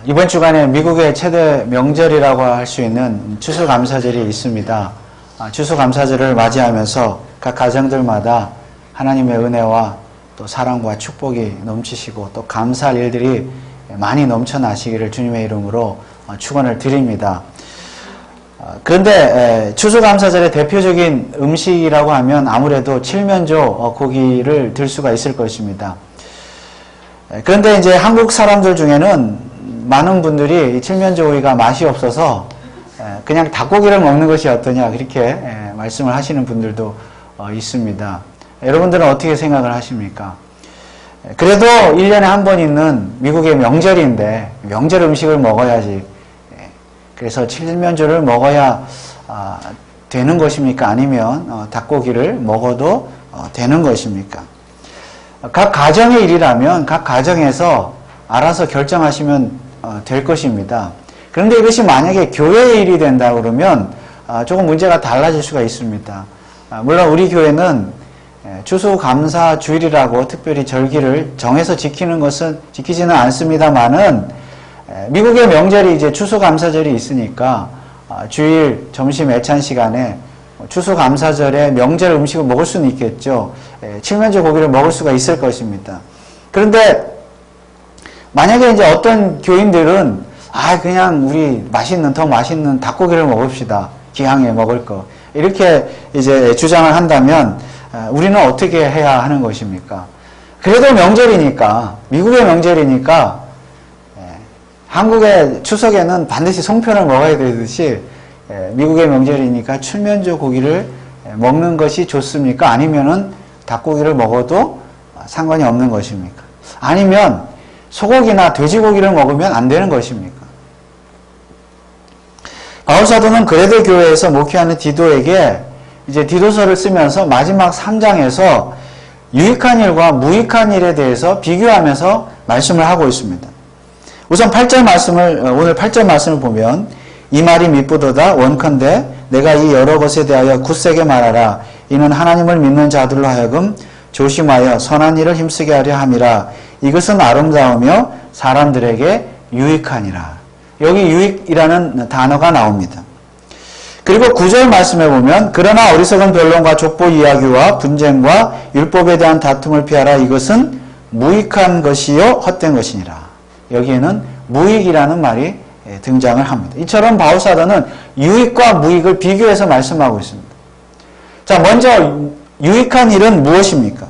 이번 주간에 미국의 최대 명절이라고 할 수 있는 추수감사절이 있습니다. 추수감사절을 맞이하면서 각 가정들마다 하나님의 은혜와 또 사랑과 축복이 넘치시고 또 감사할 일들이 많이 넘쳐나시기를 주님의 이름으로 축원을 드립니다. 그런데 추수감사절의 대표적인 음식이라고 하면 아무래도 칠면조 고기를 들 수가 있을 것입니다. 그런데 이제 한국 사람들 중에는 많은 분들이 칠면조 고기가 맛이 없어서 그냥 닭고기를 먹는 것이 어떠냐 그렇게 말씀을 하시는 분들도 있습니다. 여러분들은 어떻게 생각을 하십니까? 그래도 1년에 한 번 있는 미국의 명절인데 명절 음식을 먹어야지. 그래서 칠면조를 먹어야 되는 것입니까? 아니면 닭고기를 먹어도 되는 것입니까? 각 가정의 일이라면 각 가정에서 알아서 결정하시면 될 것입니다. 그런데 이것이 만약에 교회의 일이 된다 그러면 조금 문제가 달라질 수가 있습니다. 물론 우리 교회는 추수감사주일이라고 특별히 절기를 정해서 지키지는 않습니다만은 미국의 명절이 이제 추수감사절이 있으니까 주일 점심 애찬 시간에 추수감사절에 명절 음식을 먹을 수는 있겠죠. 칠면조 고기를 먹을 수가 있을 것입니다. 그런데 만약에 이제 어떤 교인들은 그냥 우리 더 맛있는 닭고기를 먹읍시다. 기왕에 먹을 거. 이렇게 이제 주장을 한다면 우리는 어떻게 해야 하는 것입니까? 그래도 명절이니까, 미국의 명절이니까 한국의 추석에는 반드시 송편을 먹어야 되듯이 미국의 명절이니까 칠면조 고기를 먹는 것이 좋습니까? 아니면은 닭고기를 먹어도 상관이 없는 것입니까? 아니면 소고기나 돼지고기를 먹으면 안 되는 것입니까? 바울사도는 그레데 교회에서 목회하는 디도에게 이제 디도서를 쓰면서 마지막 3장에서 유익한 일과 무익한 일에 대해서 비교하면서 말씀을 하고 있습니다. 우선 오늘 8절 말씀을 보면 이 말이 미쁘도다 원컨대 내가 이 여러 것에 대하여 굳세게 말하라. 이는 하나님을 믿는 자들로 하여금 조심하여 선한 일을 힘쓰게 하려 함이라. 이것은 아름다우며 사람들에게 유익하니라. 여기 유익이라는 단어가 나옵니다. 그리고 9절 말씀에 보면 그러나 어리석은 변론과 족보 이야기와 분쟁과 율법에 대한 다툼을 피하라. 이것은 무익한 것이요 헛된 것이니라. 여기에는 무익이라는 말이 등장을 합니다. 이처럼 바울사도는 유익과 무익을 비교해서 말씀하고 있습니다. 자, 먼저 유익한 일은 무엇입니까?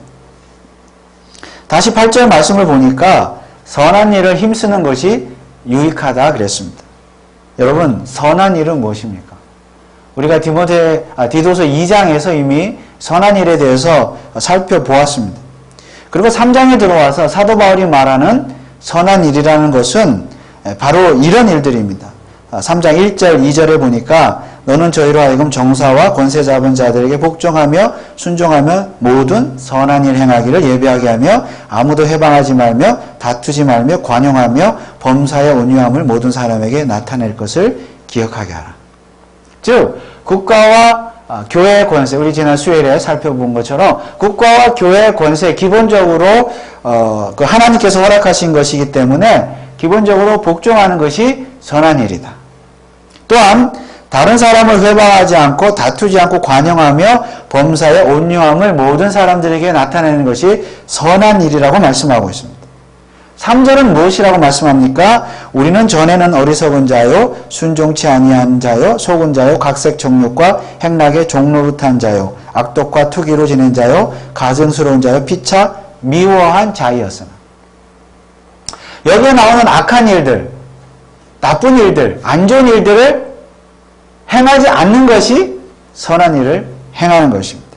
다시 8절 말씀을 보니까 선한 일을 힘쓰는 것이 유익하다 그랬습니다. 여러분, 선한 일은 무엇입니까? 우리가 디도서 2장에서 이미 선한 일에 대해서 살펴보았습니다. 그리고 3장에 들어와서 사도 바울이 말하는 선한 일이라는 것은 바로 이런 일들입니다. 3장 1절 2절에 보니까 너는 저희로 하여금 정사와 권세 잡은 자들에게 복종하며 순종하며 모든 선한 일 행하기를 예비하게 하며 아무도 해방하지 말며 다투지 말며 관용하며 범사의 온유함을 모든 사람에게 나타낼 것을 기억하게 하라. 즉 국가와 교회의 권세, 우리 지난 수요일에 살펴본 것처럼 국가와 교회의 권세 기본적으로 그 하나님께서 허락하신 것이기 때문에 기본적으로 복종하는 것이 선한 일이다. 또한 다른 사람을 회방하지 않고 다투지 않고 관용하며 범사의 온유함을 모든 사람들에게 나타내는 것이 선한 일이라고 말씀하고 있습니다. 3절은 무엇이라고 말씀합니까? 우리는 전에는 어리석은 자요, 순종치 아니한 자요, 속은 자요, 각색 정욕과 행락의 종노릇한 자요, 악독과 투기로 지낸 자요, 가증스러운 자요, 피차 미워한 자이었으나. 여기에 나오는 악한 일들, 나쁜 일들, 안 좋은 일들을 행하지 않는 것이 선한 일을 행하는 것입니다.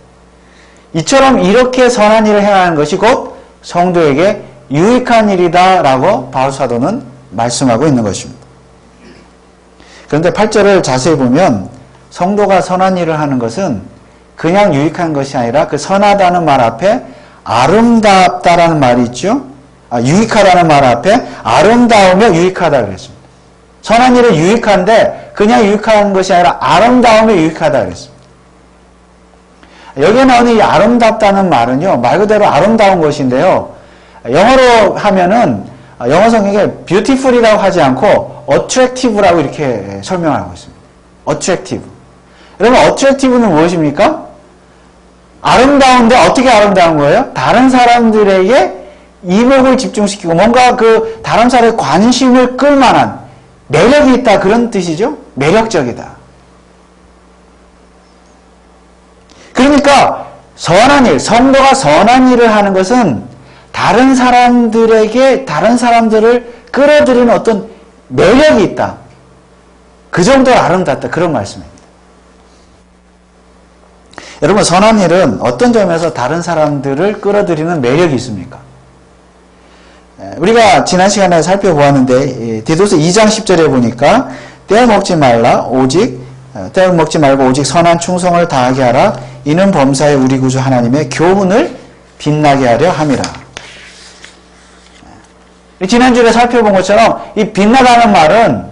이처럼 이렇게 선한 일을 행하는 것이 곧 성도에게 유익한 일이다라고 바울사도는 말씀하고 있는 것입니다. 그런데 8절을 자세히 보면 성도가 선한 일을 하는 것은 그냥 유익한 것이 아니라 그 선하다는 말 앞에 아름답다라는 말이 있죠. 유익하다는 말 앞에 아름다우며 유익하다 그랬습니다. 선한 일은 유익한데 그냥 유익한 것이 아니라 아름다우며 유익하다 그랬습니다. 여기에 나오는 이 아름답다는 말은요, 말 그대로 아름다운 것인데요. 영어로 하면은 영어 성경에 beautiful이라고 하지 않고 attractive라고 이렇게 설명하고 있습니다. attractive. 여러분, attractive는 무엇입니까? 아름다운데 어떻게 아름다운 거예요? 다른 사람들에게 이목을 집중시키고 뭔가 그 다른 사람의 관심을 끌만한 매력이 있다, 그런 뜻이죠? 매력적이다. 그러니까 선한 일, 성도가 선한 일을 하는 것은 다른 사람들에게 다른 사람들을 끌어들이는 어떤 매력이 있다. 그 정도로 아름답다, 그런 말씀입니다. 여러분, 선한 일은 어떤 점에서 다른 사람들을 끌어들이는 매력이 있습니까? 우리가 지난 시간에 살펴보았는데 디도서 2장 10절에 보니까 떼어먹지 말고 오직 선한 충성을 다하게 하라. 이는 범사에 우리 구주 하나님의 교훈을 빛나게 하려 함이라. 지난주에 살펴본 것처럼 이 빛나다는 말은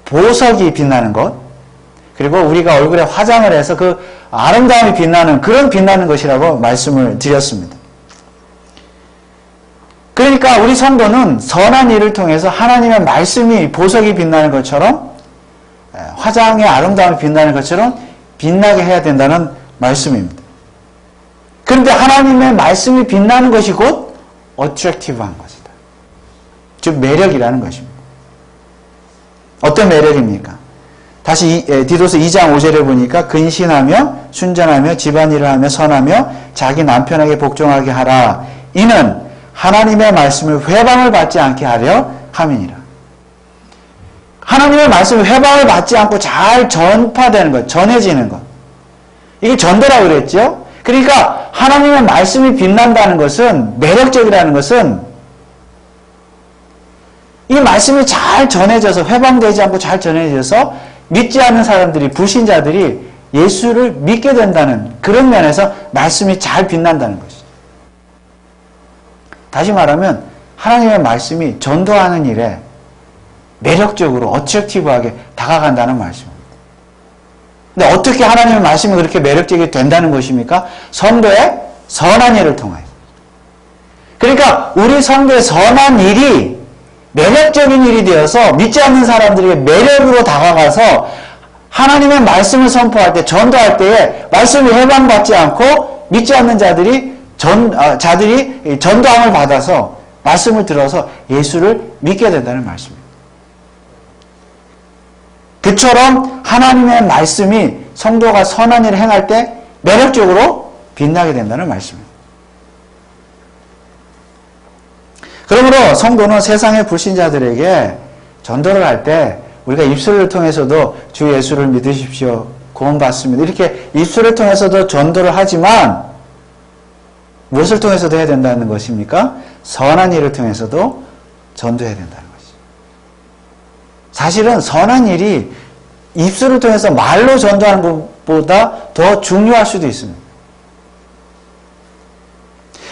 보석이 빛나는 것, 그리고 우리가 얼굴에 화장을 해서 그 아름다움이 빛나는, 그런 빛나는 것이라고 말씀을 드렸습니다. 그러니까 우리 성도는 선한 일을 통해서 하나님의 말씀이 보석이 빛나는 것처럼, 화장의 아름다움이 빛나는 것처럼 빛나게 해야 된다는 말씀입니다. 그런데 하나님의 말씀이 빛나는 것이 곧 attractive한 것이다. 즉 매력이라는 것입니다. 어떤 매력입니까? 다시 디도서 2장 5절에 보니까 근신하며 순전하며 집안일을 하며 선하며 자기 남편에게 복종하게 하라. 이는 하나님의 말씀을 회방을 받지 않게 하려 함이니라. 하나님의 말씀을 회방을 받지 않고 잘 전파되는 것, 전해지는 것. 이게 전도라고 그랬죠? 그러니까 하나님의 말씀이 빛난다는 것은, 매력적이라는 것은 이 말씀이 잘 전해져서, 회방되지 않고 잘 전해져서 믿지 않는 사람들이, 불신자들이 예수를 믿게 된다는 그런 면에서 말씀이 잘 빛난다는 것이죠. 다시 말하면 하나님의 말씀이 전도하는 일에 매력적으로 어트랙티브하게 다가간다는 말씀입니다. 근데 어떻게 하나님의 말씀이 그렇게 매력적이 된다는 것입니까? 성도의 선한 일을 통하여. 그러니까 우리 성도의 선한 일이 매력적인 일이 되어서 믿지 않는 사람들에게 매력으로 다가가서 하나님의 말씀을 선포할 때, 전도할 때에 말씀이 해방받지 않고 믿지 않는 자들이 전도함을 받아서 말씀을 들어서 예수를 믿게 된다는 말씀입니다. 그처럼 하나님의 말씀이 성도가 선한 일을 행할 때 매력적으로 빛나게 된다는 말씀입니다. 그러므로 성도는 세상의 불신자들에게 전도를 할 때 우리가 입술을 통해서도 주 예수를 믿으십시오, 구원받습니다, 이렇게 입술을 통해서도 전도를 하지만 무엇을 통해서도 해야 된다는 것입니까? 선한 일을 통해서도 전도해야 된다는 것이죠. 사실은 선한 일이 입술을 통해서 말로 전도하는 것보다 더 중요할 수도 있습니다.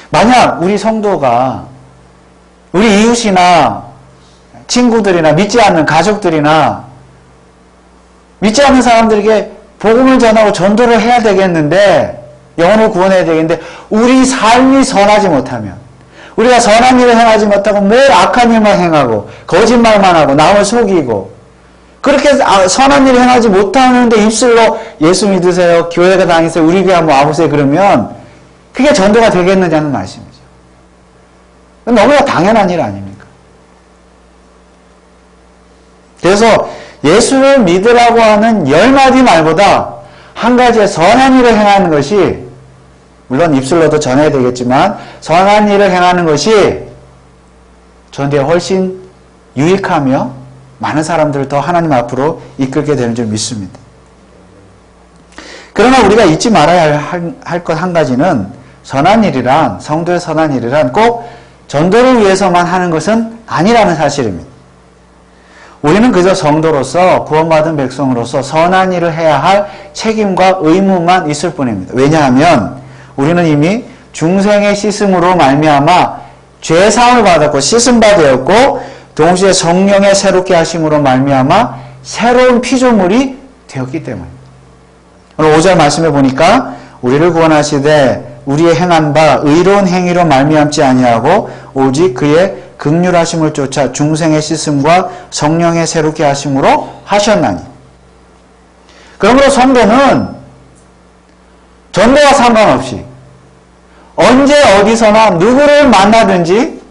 만약 우리 성도가 우리 이웃이나 친구들이나 믿지 않는 가족들이나 믿지 않는 사람들에게 복음을 전하고 전도를 해야 되겠는데, 영혼을 구원해야 되겠는데 우리 삶이 선하지 못하면, 우리가 선한 일을 행하지 못하고 뭘 악한 일만 행하고 거짓말만 하고 남을 속이고 그렇게 선한 일을 행하지 못하는데 입술로 예수 믿으세요, 교회가 다니세요, 우리 교회 한번 와보세요 그러면 그게 전도가 되겠느냐는 말씀이죠. 너무나 당연한 일 아닙니까? 그래서 예수를 믿으라고 하는 10마디 말보다 한 가지의 선한 일을 행하는 것이, 물론 입술로도 전해야 되겠지만 선한 일을 행하는 것이 전도에 훨씬 유익하며 많은 사람들을 더 하나님 앞으로 이끌게 되는 줄 믿습니다. 그러나 우리가 잊지 말아야 할 것 한 가지는, 선한 일이란, 성도의 선한 일이란 꼭 전도를 위해서만 하는 것은 아니라는 사실입니다. 우리는 그저 성도로서, 구원받은 백성으로서 선한 일을 해야 할 책임과 의무만 있을 뿐입니다. 왜냐하면 우리는 이미 중생의 씻음으로 말미암아 죄사함을 받았고 씻음 바 되었고, 동시에 성령의 새롭게 하심으로 말미암아 새로운 피조물이 되었기 때문입니다. 오늘 5절 말씀에 보니까 우리를 구원하시되 우리의 행한 바 의로운 행위로 말미암지 아니하고 오직 그의 긍휼하심을 쫓아 중생의 씻음과 성령의 새롭게 하심으로 하셨나니. 그러므로 성도는 전도와 상관없이 언제 어디서나 누구를 만나든지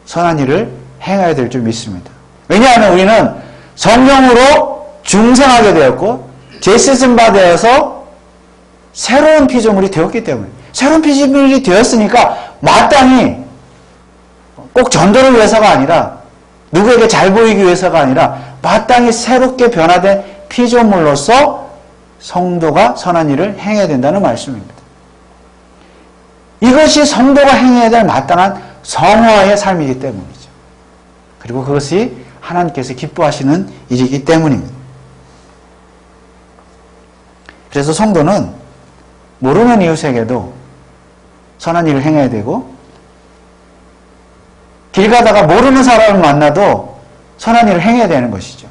선한 일을 행해야 될 줄 믿습니다. 왜냐하면 우리는 성령으로 중생하게 되었고 재씻음 받아서 새로운 피조물이 되었기 때문에, 새로운 피조물이 되었으니까 마땅히 꼭 전도를 위해서가 아니라, 누구에게 잘 보이기 위해서가 아니라 마땅히 새롭게 변화된 피조물로서 성도가 선한 일을 행해야 된다는 말씀입니다. 이것이 성도가 행해야 될 마땅한 성화의 삶이기 때문이죠. 그리고 그것이 하나님께서 기뻐하시는 일이기 때문입니다. 그래서 성도는 모르는 이웃에게도 선한 일을 행해야 되고, 길 가다가 모르는 사람을 만나도 선한 일을 행해야 되는 것이죠.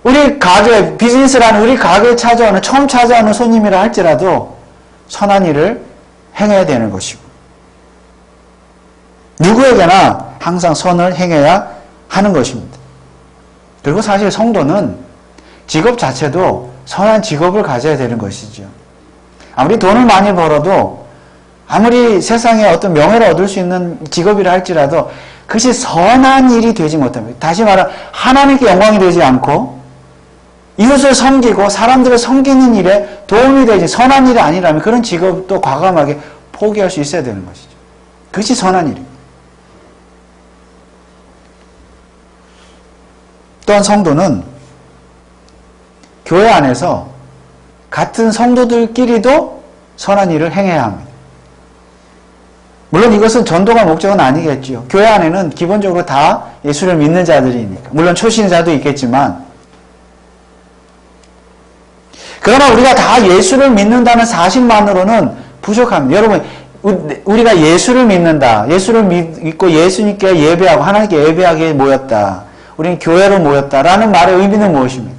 우리 가게, 비즈니스라는 우리 가게에 찾아오는, 처음 찾아오는 손님이라 할지라도 선한 일을 행해야 되는 것이고, 누구에게나 항상 선을 행해야 하는 것입니다. 그리고 사실 성도는 직업 자체도 선한 직업을 가져야 되는 것이죠. 아무리 돈을 많이 벌어도, 아무리 세상에 어떤 명예를 얻을 수 있는 직업이라 할지라도 그것이 선한 일이 되지 못합니다. 다시 말하면 하나님께 영광이 되지 않고 이웃을 섬기고 사람들을 섬기는 일에 도움이 되지 선한 일이 아니라면 그런 직업도 과감하게 포기할 수 있어야 되는 것이죠. 그것이 선한 일입니다. 또한 성도는 교회 안에서 같은 성도들끼리도 선한 일을 행해야 합니다. 물론 이것은 전도가 목적은 아니겠지요. 교회 안에는 기본적으로 다 예수를 믿는 자들이니까. 물론 초신자도 있겠지만, 그러나 우리가 다 예수를 믿는다는 사실만으로는 부족합니다. 여러분, 우리가 예수를 믿는다. 예수를 믿고 예수님께 예배하고 하나님께 예배하기에 모였다. 우리는 교회로 모였다라는 말의 의미는 무엇입니까?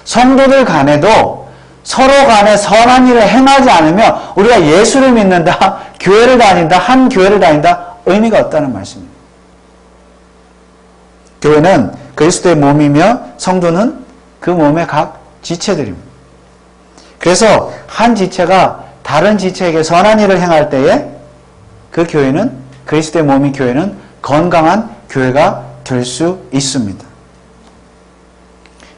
성도들 간에도 서로 간에 선한 일을 행하지 않으면 우리가 예수를 믿는다, 교회를 다닌다, 한 교회를 다닌다, 의미가 없다는 말씀입니다. 교회는 그리스도의 몸이며 성도는 그 몸의 각 지체들입니다. 그래서 한 지체가 다른 지체에게 선한 일을 행할 때에 그 교회는, 그리스도의 몸인 교회는 건강한 교회가 될 수 있습니다.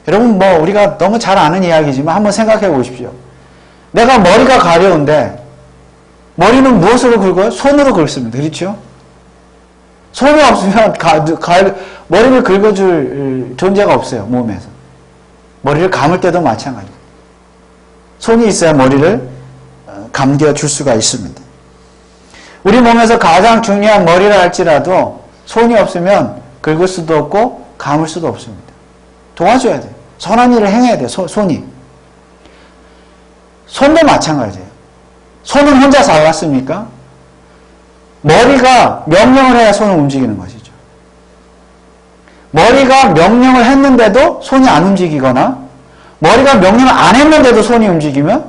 여러분, 우리가 너무 잘 아는 이야기지만 한번 생각해 보십시오. 내가 머리가 가려운데 머리는 무엇으로 긁어요? 손으로 긁습니다. 그렇죠? 손이 없으면 머리를 긁어줄 존재가 없어요. 몸에서. 머리를 감을 때도 마찬가지입니다. 손이 있어야 머리를 감겨줄 수가 있습니다. 우리 몸에서 가장 중요한 머리라 할지라도 손이 없으면 긁을 수도 없고 감을 수도 없습니다. 도와줘야 돼요. 선한 일을 행해야 돼요. 손이. 손도 마찬가지예요. 손은 혼자 살았습니까? 머리가 명령을 해야 손을 움직이는 것이죠. 머리가 명령을 했는데도 손이 안 움직이거나 머리가 명령을 안 했는데도 손이 움직이면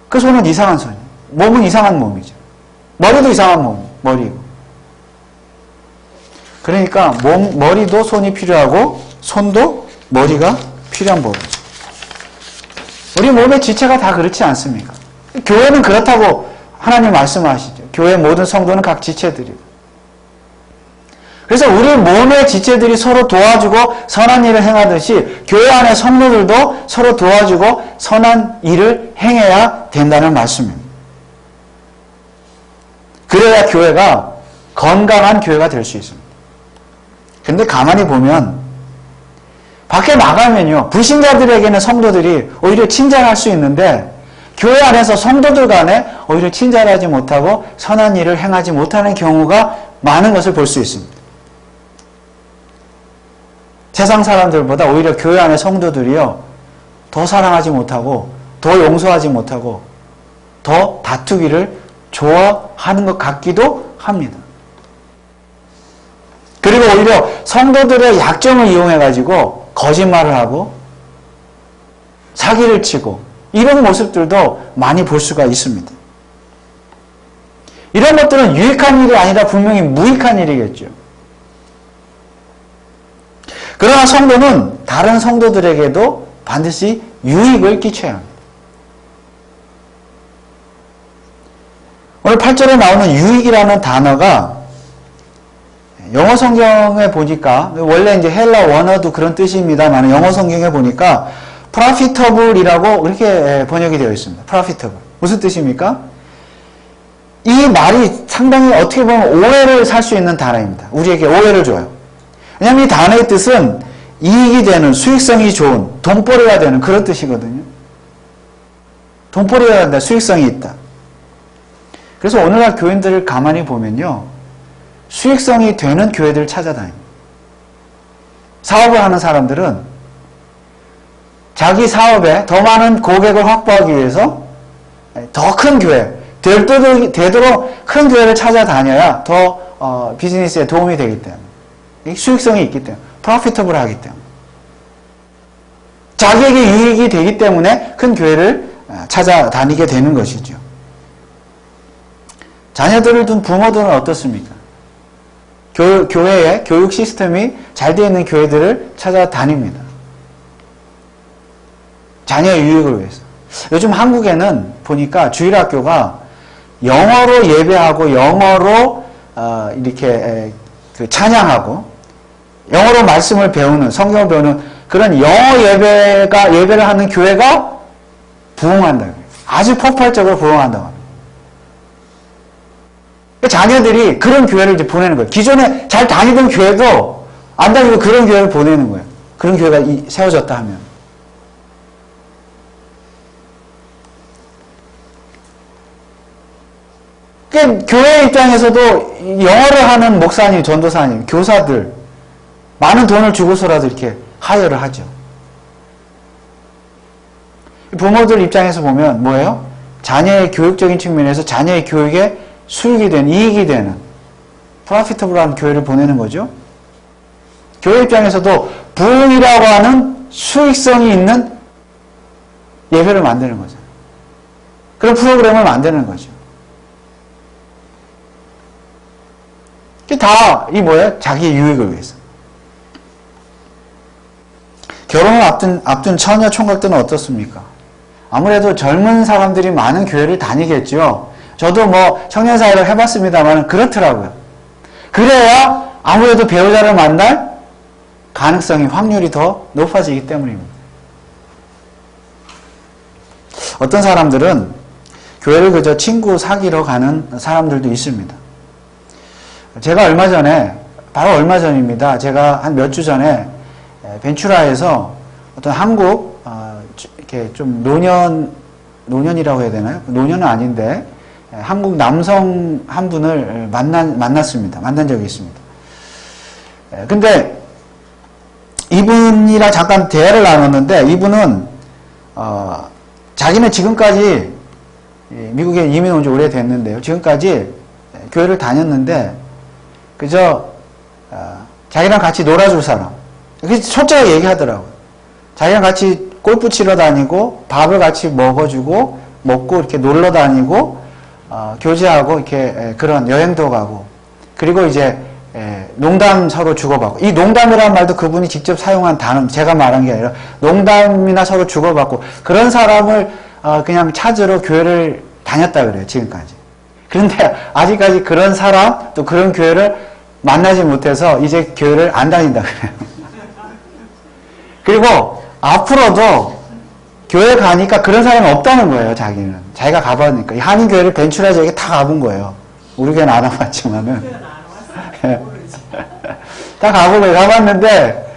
그 손은 이상한 손이에요. 몸은 이상한 몸이죠. 머리도 이상한 머리고. 그러니까 머리도 손이 필요하고 손도 머리가 필요한 법이죠. 우리 몸의 지체가 다 그렇지 않습니까? 교회는 그렇다고 하나님 말씀하시죠. 교회 모든 성도는 각 지체들이고. 그래서 우리 몸의 지체들이 서로 도와주고 선한 일을 행하듯이 교회 안의 성도들도 서로 도와주고 선한 일을 행해야 된다는 말씀입니다. 그래야 교회가 건강한 교회가 될 수 있습니다. 근데 가만히 보면 밖에 나가면요, 불신자들에게는 성도들이 오히려 친절할 수 있는데 교회 안에서 성도들 간에 오히려 친절하지 못하고 선한 일을 행하지 못하는 경우가 많은 것을 볼 수 있습니다. 세상 사람들보다 오히려 교회 안의 성도들이요, 더 사랑하지 못하고 더 용서하지 못하고 더 다투기를 좋아하는 것 같기도 합니다. 그리고 오히려 성도들의 약점을 이용해가지고 거짓말을 하고 사기를 치고 이런 모습들도 많이 볼 수가 있습니다. 이런 것들은 유익한 일이 아니라 분명히 무익한 일이겠죠. 그러나 성도는 다른 성도들에게도 반드시 유익을 끼쳐야 합니다. 오늘 8절에 나오는 유익이라는 단어가 영어 성경에 보니까, 원래 이제 헬라 원어도 그런 뜻입니다만 영어 성경에 보니까 profitable이라고 그렇게 번역이 되어 있습니다. profitable. 무슨 뜻입니까? 이 말이 상당히 어떻게 보면 오해를 살 수 있는 단어입니다. 우리에게 오해를 줘요. 왜냐하면 이 단어의 뜻은 이익이 되는, 수익성이 좋은, 돈벌이가 되는 그런 뜻이거든요. 돈벌이가 된다, 수익성이 있다. 그래서 오늘날 교인들을 가만히 보면요, 수익성이 되는 교회들을 찾아다닙니다. 사업을 하는 사람들은 자기 사업에 더 많은 고객을 확보하기 위해서 더 큰 교회, 되도록 큰 교회를 찾아다녀야 더 비즈니스에 도움이 되기 때문에, 수익성이 있기 때문에, 프로피터블 하기 때문에, 자기에게 유익이 되기 때문에 큰 교회를 찾아다니게 되는 것이죠. 자녀들을 둔 부모들은 어떻습니까? 교회의 교육 시스템이 잘 되어 있는 교회들을 찾아다닙니다. 자녀의 유익을 위해서. 요즘 한국에는 보니까 주일학교가 영어로 예배하고 영어로 이렇게 찬양하고 영어로 말씀을 배우는, 성경을 배우는 그런 영어 예배를 하는 교회가 부흥한다고 해요. 아주 폭발적으로 부흥한다고 합니다. 자녀들이 그런 교회를 이제 보내는 거예요. 기존에 잘 다니던 교회도 안 다니고 그런 교회를 보내는 거예요. 그런 교회가 세워졌다 하면. 그러니까 교회 입장에서도 영어를 하는 목사님, 전도사님, 교사들 많은 돈을 주고서라도 이렇게 하여를 하죠. 부모들 입장에서 보면 뭐예요? 자녀의 교육적인 측면에서 자녀의 교육에 수익이 되는, 이익이 되는 프로피터블한 교회를 보내는 거죠. 교회 입장에서도 부흥이라고 하는 수익성이 있는 예배를 만드는 거죠. 그런 프로그램을 만드는 거죠. 다 이 뭐예요? 자기의 유익을 위해서. 결혼을 앞둔 처녀 총각들은 어떻습니까? 아무래도 젊은 사람들이 많은 교회를 다니겠죠. 저도 뭐 청년사회를 해봤습니다만 그렇더라고요. 그래야 아무래도 배우자를 만날 가능성이, 확률이 더 높아지기 때문입니다. 어떤 사람들은 교회를 그저 친구 사귀러 가는 사람들도 있습니다. 제가 바로 얼마 전입니다. 제가 한 몇 주 전에 벤츄라에서 어떤 한국, 이렇게 좀 노년이라고 해야 되나요? 노년은 아닌데, 한국 남성 한 분을 만났습니다. 만난 적이 있습니다. 근데 이분이랑 잠깐 대화를 나눴는데, 이분은, 자기는 지금까지, 미국에 이민 온 지 오래됐는데요. 지금까지 교회를 다녔는데, 그저, 자기랑 같이 놀아줄 사람. 솔직하게 얘기하더라고요. 자기랑 같이 골프 치러 다니고, 밥을 같이 먹고, 이렇게 놀러 다니고, 교제하고, 이렇게, 그런 여행도 가고, 그리고 이제, 농담 서로 주고받고, 이 농담이라는 말도 그분이 직접 사용한 단어, 제가 말한 게 아니라, 농담이나 서로 주고받고, 그런 사람을, 그냥 찾으러 교회를 다녔다 그래요, 지금까지. 그런데, 아직까지 그런 사람, 또 그런 교회를 만나지 못해서, 이제 교회를 안 다닌다 그래요. 그리고, 앞으로도, 교회 가니까 그런 사람이 없다는 거예요, 자기는. 자기가 가봤으니까. 이 한인교회를 벤츄라 지역에 다 가본 거예요. 우리 교회는 안 와봤지만은. 다 가봤는데,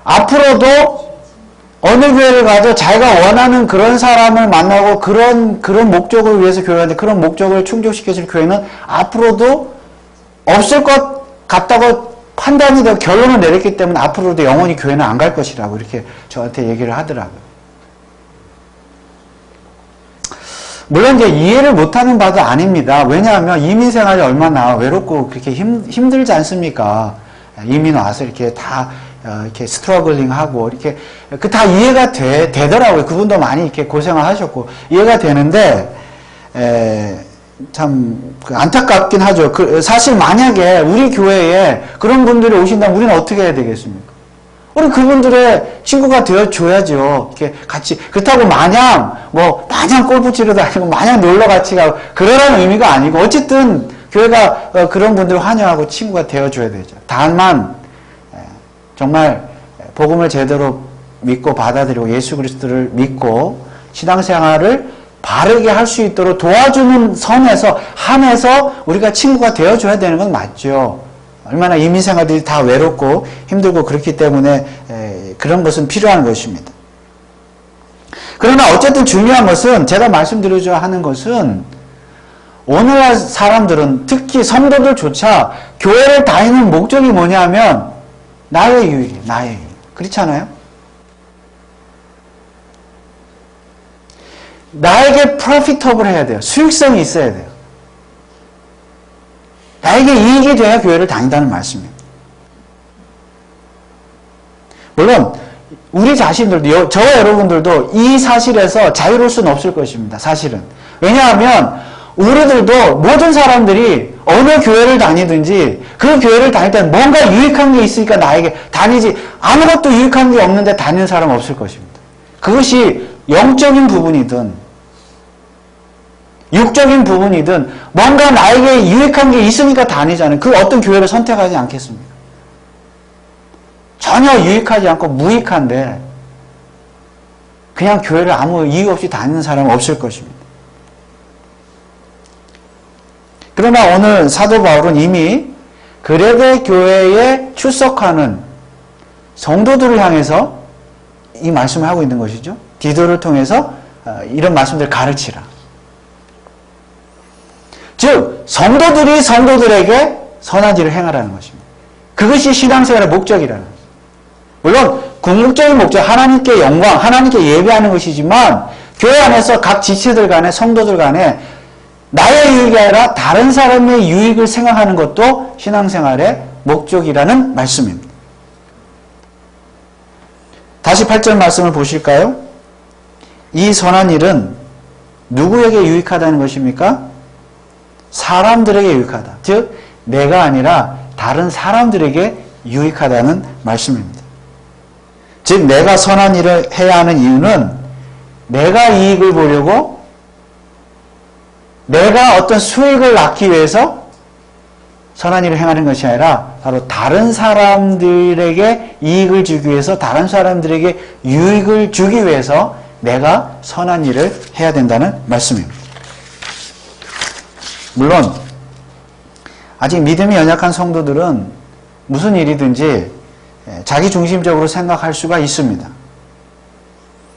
앞으로도 어느 교회를 가도 자기가 원하는 그런 사람을 만나고 그런 목적을 위해서 교회하는데 그런 목적을 충족시켜줄 교회는 앞으로도 없을 것 같다고 판단이 되고 결론을 내렸기 때문에 앞으로도 영원히 교회는 안 갈 것이라고 이렇게 저한테 얘기를 하더라고요. 물론 이제 이해를 못하는 바도 아닙니다. 왜냐하면 이민 생활이 얼마나 외롭고 그렇게 힘들지 않습니까? 이민 와서 이렇게 다 이렇게 스트러글링 하고 이렇게 다 이해가 되더라고요. 그분도 많이 이렇게 고생을 하셨고 이해가 되는데 참 안타깝긴 하죠. 사실 만약에 우리 교회에 그런 분들이 오신다면 우리는 어떻게 해야 되겠습니까? 우리 그분들의 친구가 되어줘야죠. 이렇게 같이. 그렇다고 마냥 골프 치러 다니고, 마냥 놀러 같이 가고, 그러라는 의미가 아니고, 어쨌든, 교회가 그런 분들을 환영하고 친구가 되어줘야 되죠. 다만, 정말, 복음을 제대로 믿고 받아들이고, 예수 그리스도를 믿고, 신앙생활을 바르게 할 수 있도록 도와주는 선에서, 한에서 우리가 친구가 되어줘야 되는 건 맞죠. 얼마나 이민생활들이 다 외롭고 힘들고 그렇기 때문에 그런 것은 필요한 것입니다. 그러나 어쨌든 중요한 것은 제가 말씀드리려 하는 것은 오늘날 사람들은 특히 성도들조차 교회를 다니는 목적이 뭐냐면 나의 유익이에요. 나의 유익. 그렇지 않아요? 나에게 프로피터블 해야 돼요. 수익성이 있어야 돼요. 나에게 이익이 돼야 교회를 다닌다는 말씀이에요. 물론 우리 자신들도, 저와 여러분들도 이 사실에서 자유로울 수는 없을 것입니다. 사실은. 왜냐하면 우리들도 모든 사람들이 어느 교회를 다니든지 그 교회를 다닐 때는 뭔가 유익한 게 있으니까 나에게 다니지, 아무것도 유익한 게 없는데 다니는 사람 없을 것입니다. 그것이 영적인 부분이든 육적인 부분이든 뭔가 나에게 유익한 게 있으니까 다니잖아요. 그 어떤 교회를 선택하지 않겠습니까? 전혀 유익하지 않고 무익한데 그냥 교회를 아무 이유 없이 다니는 사람은 없을 것입니다. 그러나 오늘 사도 바울은 이미 그레데 교회에 출석하는 성도들을 향해서 이 말씀을 하고 있는 것이죠. 디도를 통해서 이런 말씀들을 가르치라. 즉 성도들이 성도들에게 선한 일을 행하라는 것입니다. 그것이 신앙생활의 목적이라는 것입니다. 물론 궁극적인 목적, 하나님께 영광, 하나님께 예배하는 것이지만 교회 안에서 각 지체들 간에, 성도들 간에 나의 유익이 아니라 다른 사람의 유익을 생각하는 것도 신앙생활의 목적이라는 말씀입니다. 다시 8절 말씀을 보실까요? 이 선한 일은 누구에게 유익하다는 것입니까? 사람들에게 유익하다. 즉 내가 아니라 다른 사람들에게 유익하다는 말씀입니다. 즉 내가 선한 일을 해야 하는 이유는 내가 이익을 보려고, 내가 어떤 수익을 낳기 위해서 선한 일을 행하는 것이 아니라 바로 다른 사람들에게 이익을 주기 위해서, 다른 사람들에게 유익을 주기 위해서 내가 선한 일을 해야 된다는 말씀입니다. 물론 아직 믿음이 연약한 성도들은 무슨 일이든지 자기 중심적으로 생각할 수가 있습니다.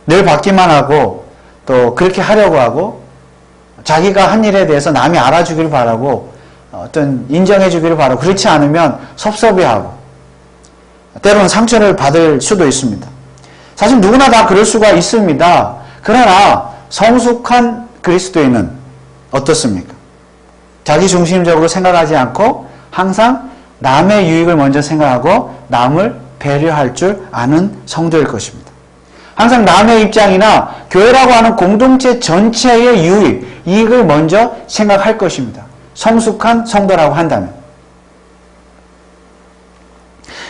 늘 받기만 하고 또 그렇게 하려고 하고 자기가 한 일에 대해서 남이 알아주기를 바라고 어떤 인정해주기를 바라고, 그렇지 않으면 섭섭해하고 때로는 상처를 받을 수도 있습니다. 사실 누구나 다 그럴 수가 있습니다. 그러나 성숙한 그리스도인은 어떻습니까? 자기 중심적으로 생각하지 않고 항상 남의 유익을 먼저 생각하고 남을 배려할 줄 아는 성도일 것입니다. 항상 남의 입장이나 교회라고 하는 공동체 전체의 유익, 이익을 먼저 생각할 것입니다. 성숙한 성도라고 한다면.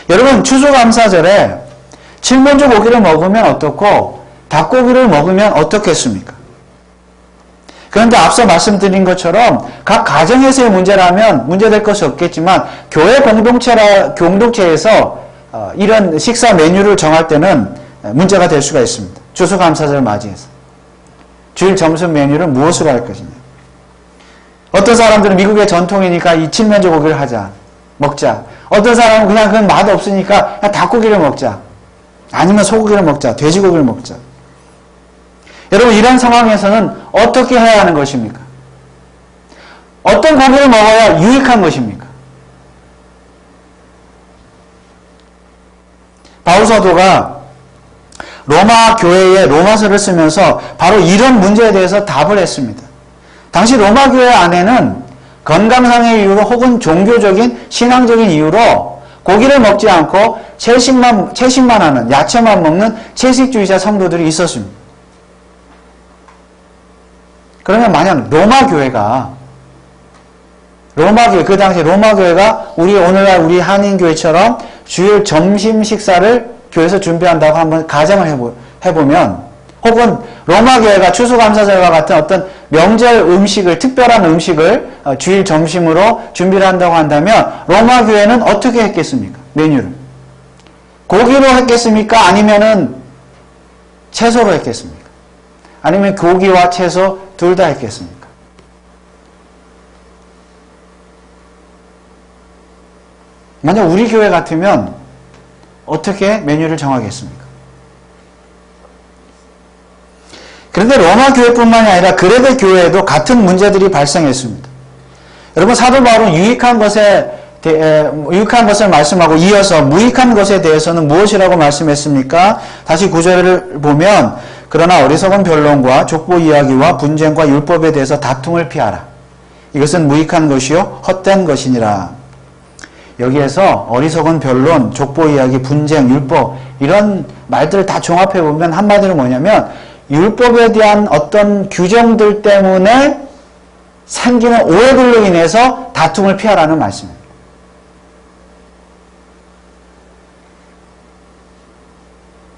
여러분, 추수감사절에 칠면조 고기를 먹으면 어떻고 닭고기를 먹으면 어떻겠습니까? 그런데 앞서 말씀드린 것처럼 각 가정에서의 문제라면 문제될 것이 없겠지만 교회 공동체에서 이런 식사 메뉴를 정할 때는 문제가 될 수가 있습니다. 추수감사절을 맞이해서 주일 점심 메뉴를 무엇으로 할 것이냐. 어떤 사람들은 미국의 전통이니까 이 칠면조 고기를 먹자. 어떤 사람은 그냥 그건 맛없으니까 그냥 닭고기를 먹자. 아니면 소고기를 먹자. 돼지고기를 먹자. 여러분, 이런 상황에서는 어떻게 해야 하는 것입니까? 어떤 고기를 먹어야 유익한 것입니까? 바울 사도가 로마 교회에 로마서를 쓰면서 바로 이런 문제에 대해서 답을 했습니다. 당시 로마 교회 안에는 건강상의 이유로 혹은 종교적인 신앙적인 이유로 고기를 먹지 않고 채식만 하는, 야채만 먹는 채식주의자 성도들이 있었습니다. 그러면 만약 로마 교회가 로마교회, 그 당시 로마교회가 오늘날 우리 한인교회처럼 주일 점심 식사를 교회에서 준비한다고 한번 가정을 해보면, 혹은 로마교회가 추수감사절과 같은 어떤 명절 음식을, 특별한 음식을 주일 점심으로 준비를 한다고 한다면 로마교회는 어떻게 했겠습니까? 메뉴를. 고기로 했겠습니까? 아니면은 채소로 했겠습니까? 아니면 고기와 채소 둘 다 했겠습니까? 만약 우리 교회 같으면 어떻게 메뉴를 정하겠습니까? 그런데 로마 교회뿐만이 아니라 그레데 교회에도 같은 문제들이 발생했습니다. 여러분, 사도 바울은 유익한 것을 말씀하고 이어서 무익한 것에 대해서는 무엇이라고 말씀했습니까? 다시 구절을 보면, 그러나 어리석은 변론과 족보 이야기와 분쟁과 율법에 대해서 다툼을 피하라. 이것은 무익한 것이요 헛된 것이니라. 여기에서 어리석은 변론, 족보 이야기, 분쟁, 율법 이런 말들을 다 종합해 보면 한마디로 뭐냐면 율법에 대한 어떤 규정들 때문에 생기는 오해들로 인해서 다툼을 피하라는 말씀입니다.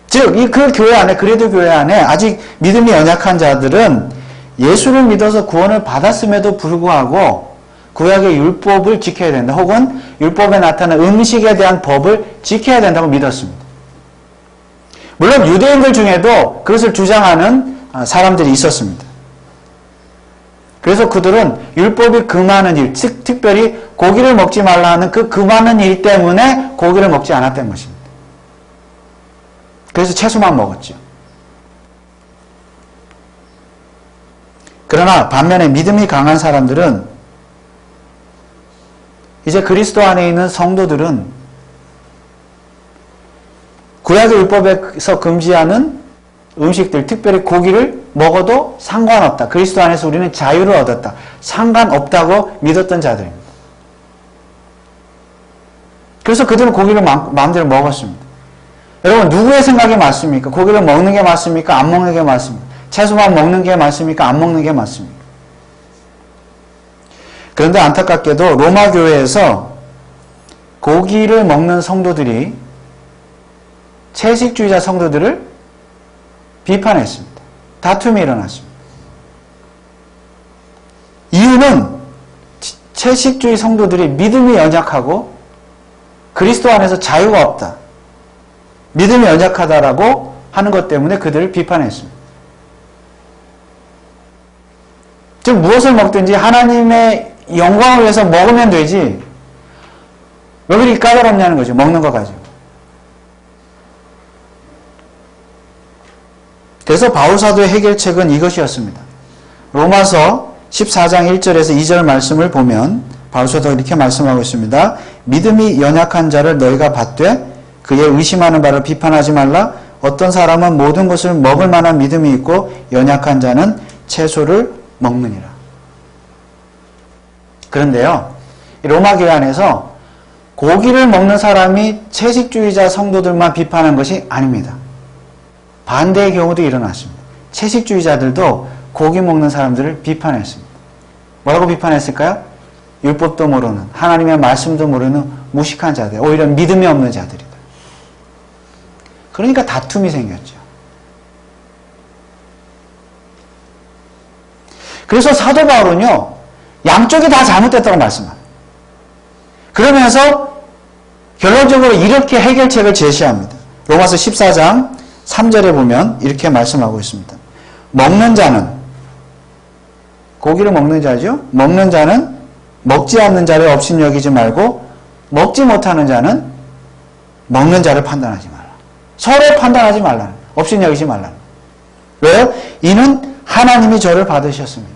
즉, 그 교회 안에, 그래도 교회 안에 아직 믿음이 연약한 자들은 예수를 믿어서 구원을 받았음에도 불구하고 구약의 율법을 지켜야 된다. 혹은 율법에 나타난 음식에 대한 법을 지켜야 된다고 믿었습니다. 물론 유대인들 중에도 그것을 주장하는 사람들이 있었습니다. 그래서 그들은 율법이 금하는 일, 즉 특별히 고기를 먹지 말라 하는 그 금하는 일 때문에 고기를 먹지 않았던 것입니다. 그래서 채소만 먹었죠. 그러나 반면에 믿음이 강한 사람들은 이제 그리스도 안에 있는 성도들은 구약의 율법에서 금지하는 음식들, 특별히 고기를 먹어도 상관없다. 그리스도 안에서 우리는 자유를 얻었다. 상관없다고 믿었던 자들입니다. 그래서 그들은 고기를 마음대로 먹었습니다. 여러분, 누구의 생각이 맞습니까? 고기를 먹는 게 맞습니까? 안 먹는 게 맞습니까? 채소만 먹는 게 맞습니까? 안 먹는 게 맞습니까? 그런데 안타깝게도 로마 교회에서 고기를 먹는 성도들이 채식주의자 성도들을 비판했습니다. 다툼이 일어났습니다. 이유는 채식주의 성도들이 믿음이 연약하고 그리스도 안에서 자유가 없다. 믿음이 연약하다라고 하는 것 때문에 그들을 비판했습니다. 즉 무엇을 먹든지 하나님의 영광을 위해서 먹으면 되지 왜 그렇게 까다롭냐는 거죠. 먹는 거 가지고. 그래서 바울사도의 해결책은 이것이었습니다. 로마서 14장 1절에서 2절 말씀을 보면 바울사도가 이렇게 말씀하고 있습니다. 믿음이 연약한 자를 너희가 받되 그의 의심하는 바를 비판하지 말라. 어떤 사람은 모든 것을 먹을 만한 믿음이 있고 연약한 자는 채소를 먹느니라. 그런데요, 로마 교회 안에서 고기를 먹는 사람이 채식주의자 성도들만 비판한 것이 아닙니다. 반대의 경우도 일어났습니다. 채식주의자들도 고기 먹는 사람들을 비판했습니다. 뭐라고 비판했을까요? 율법도 모르는, 하나님의 말씀도 모르는 무식한 자들, 오히려 믿음이 없는 자들이다. 그러니까 다툼이 생겼죠. 그래서 사도 바울은요, 양쪽이 다 잘못됐다고 말씀합니다. 그러면서 결론적으로 이렇게 해결책을 제시합니다. 로마서 14장 3절에 보면 이렇게 말씀하고 있습니다. 먹는 자는, 고기를 먹는 자죠. 먹는 자는 먹지 않는 자를 업신여기지 말고 먹지 못하는 자는 먹는 자를 판단하지 말라. 서로 판단하지 말라는, 업신여기지 말라는. 왜요? 이는 하나님이 저를 받으셨습니다.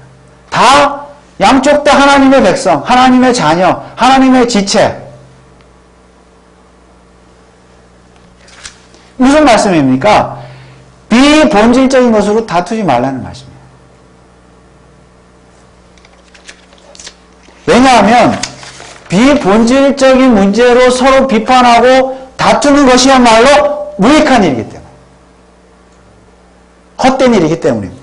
다 양쪽 다 하나님의 백성, 하나님의 자녀, 하나님의 지체. 무슨 말씀입니까? 비본질적인 것으로 다투지 말라는 말씀이에요. 왜냐하면 비본질적인 문제로 서로 비판하고 다투는 것이야말로 무익한 일이기 때문에, 헛된 일이기 때문입니다.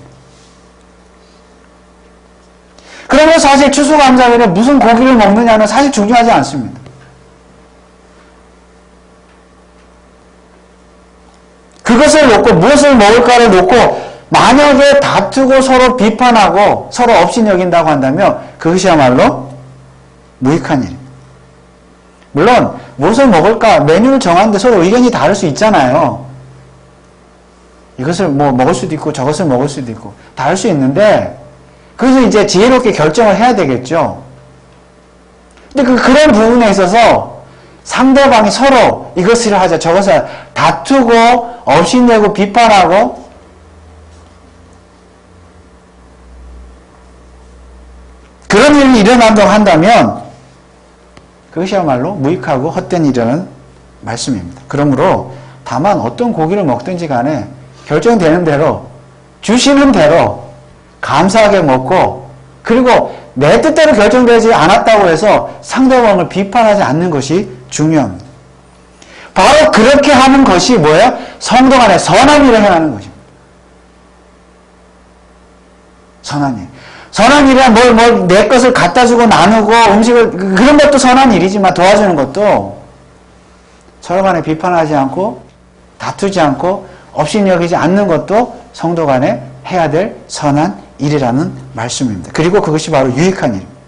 그러면 사실 추수감사절에 무슨 고기를 먹느냐는 사실 중요하지 않습니다. 그것을 놓고 무엇을 먹을까를 놓고 만약에 다투고 서로 비판하고 서로 업신여긴다고 한다면 그것이야말로 무익한 일입니다. 물론 무엇을 먹을까 메뉴를 정하는데 서로 의견이 다를 수 있잖아요. 이것을 뭐 먹을 수도 있고 저것을 먹을 수도 있고 다를 수 있는데 그래서 이제 지혜롭게 결정을 해야 되겠죠. 근데 그런 부분에 있어서 상대방이 서로 이것을 하자 저것을 다투고 업신내고 비판하고 그런 일이 일어난다고 한다면 그것이야말로 무익하고 헛된 일이라는 말씀입니다. 그러므로 다만 어떤 고기를 먹든지 간에 결정되는 대로 주시는 대로 감사하게 먹고 그리고 내 뜻대로 결정되지 않았다고 해서 상대방을 비판하지 않는 것이 중요합니다. 바로 그렇게 하는 것이 뭐예요? 성도 간에 선한 일을 행하는 것입니다. 선한 일. 선한 일이란 내 것을 갖다 주고 나누고 음식을 그런 것도 선한 일이지만 도와주는 것도 서로 간에 비판하지 않고 다투지 않고 업신여기지 않는 것도 성도 간에 해야 될 선한 일이라는 말씀입니다. 그리고 그것이 바로 유익한 일입니다.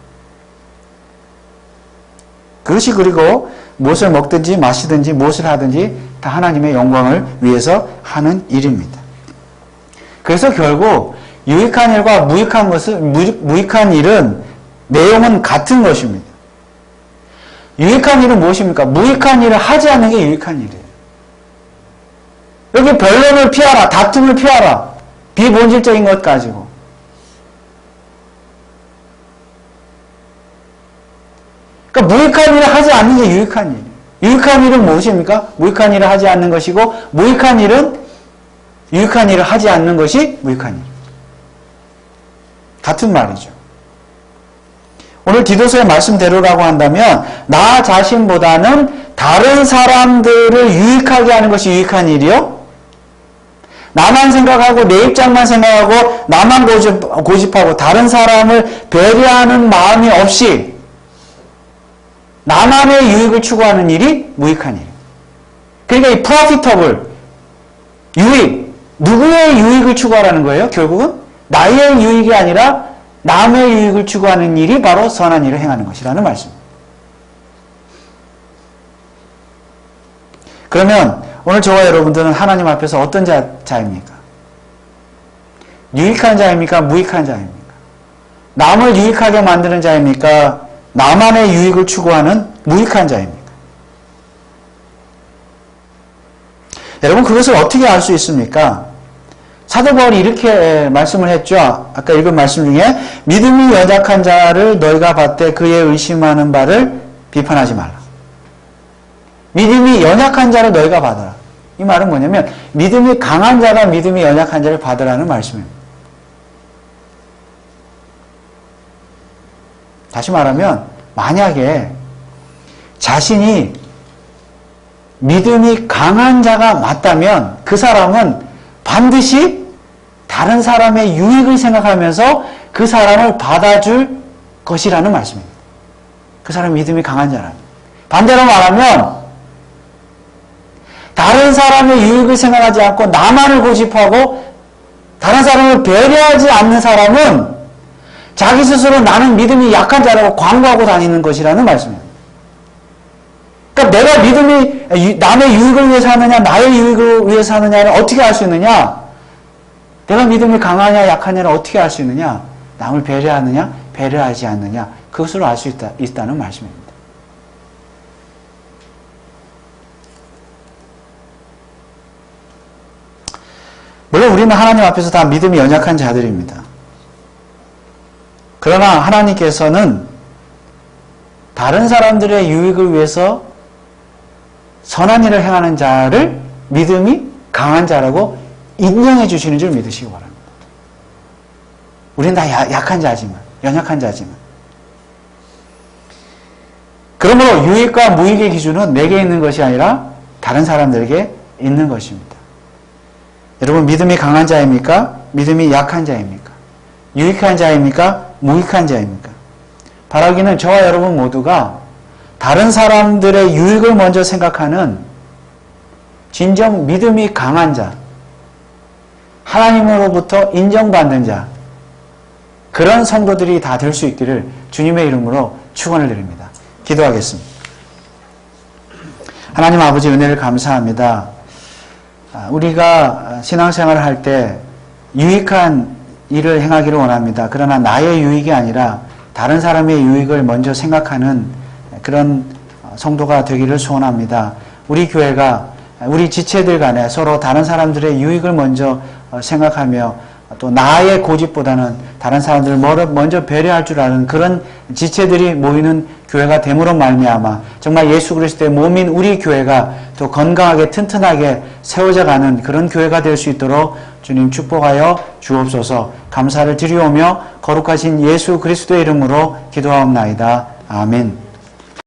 그것이 그리고 무엇을 먹든지 마시든지 무엇을 하든지 다 하나님의 영광을 위해서 하는 일입니다. 그래서 결국 유익한 일과 무익한 일은 내용은 같은 것입니다. 유익한 일은 무엇입니까? 무익한 일을 하지 않는 게 유익한 일이에요. 여기 변론을 피하라, 다툼을 피하라, 비본질적인 것 가지고. 그러니까 무익한 일을 하지 않는 게 유익한 일이에요. 유익한 일은 무엇입니까? 무익한 일을 하지 않는 것이고 무익한 일은 유익한 일을 하지 않는 것이 무익한 일. 같은 말이죠. 오늘 디도서의 말씀대로라고 한다면 나 자신보다는 다른 사람들을 유익하게 하는 것이 유익한 일이요. 나만 생각하고 내 입장만 생각하고 나만 고집하고 다른 사람을 배려하는 마음이 없이 나만의 유익을 추구하는 일이 무익한 일. 그러니까 이 profitable, 유익, 누구의 유익을 추구하라는 거예요? 결국은 나의 유익이 아니라 남의 유익을 추구하는 일이 바로 선한 일을 행하는 것이라는 말씀. 그러면 오늘 저와 여러분들은 하나님 앞에서 어떤 자입니까? 유익한 자입니까? 무익한 자입니까? 남을 유익하게 만드는 자입니까? 나만의 유익을 추구하는 무익한 자입니까? 여러분 그것을 어떻게 알 수 있습니까? 사도 바울이 이렇게 말씀을 했죠. 아까 읽은 말씀 중에 믿음이 연약한 자를 너희가 봤되 그의 의심하는 바를 비판하지 말라. 믿음이 연약한 자를 너희가 받아라. 이 말은 뭐냐면 믿음이 강한 자가 믿음이 연약한 자를 받으라는 말씀입니다. 다시 말하면 만약에 자신이 믿음이 강한 자가 맞다면 그 사람은 반드시 다른 사람의 유익을 생각하면서 그 사람을 받아줄 것이라는 말씀입니다. 그 사람이 믿음이 강한 자라는. 반대로 말하면 다른 사람의 유익을 생각하지 않고 나만을 고집하고 다른 사람을 배려하지 않는 사람은 자기 스스로 나는 믿음이 약한 자라고 광고하고 다니는 것이라는 말씀입니다. 그러니까 내가 믿음이 남의 유익을 위해서 하느냐 나의 유익을 위해서 하느냐를 어떻게 알 수 있느냐? 내가 믿음이 강하냐 약하냐를 어떻게 알 수 있느냐? 남을 배려하느냐 배려하지 않느냐 그것으로 알 수 있다는 말씀입니다. 물론 우리는 하나님 앞에서 다 믿음이 연약한 자들입니다. 그러나 하나님께서는 다른 사람들의 유익을 위해서 선한 일을 행하는 자를 믿음이 강한 자라고 인정해 주시는 줄 믿으시기 바랍니다. 우리는 다 약한 자지만, 연약한 자지만. 그러므로 유익과 무익의 기준은 내게 있는 것이 아니라 다른 사람들에게 있는 것입니다. 여러분 믿음이 강한 자입니까? 믿음이 약한 자입니까? 유익한 자입니까? 무익한 자입니까? 바라기는 저와 여러분 모두가 다른 사람들의 유익을 먼저 생각하는 진정 믿음이 강한 자, 하나님으로부터 인정받는 자, 그런 성도들이 다 될 수 있기를 주님의 이름으로 축원을 드립니다. 기도하겠습니다. 하나님 아버지 은혜를 감사합니다. 우리가 신앙생활을 할 때 유익한 일을 행하기를 원합니다. 그러나 나의 유익이 아니라 다른 사람의 유익을 먼저 생각하는 그런 성도가 되기를 소원합니다. 우리 교회가 우리 지체들 간에 서로 다른 사람들의 유익을 먼저 생각하며 또 나의 고집보다는 다른 사람들을 먼저 배려할 줄 아는 그런 지체들이 모이는 교회가 됨으로 말미암아 정말 예수 그리스도의 몸인 우리 교회가 더 건강하게 튼튼하게 세워져 가는 그런 교회가 될 수 있도록 주님 축복하여 주옵소서. 감사를 드리오며 거룩하신 예수 그리스도의 이름으로 기도하옵나이다. 아멘.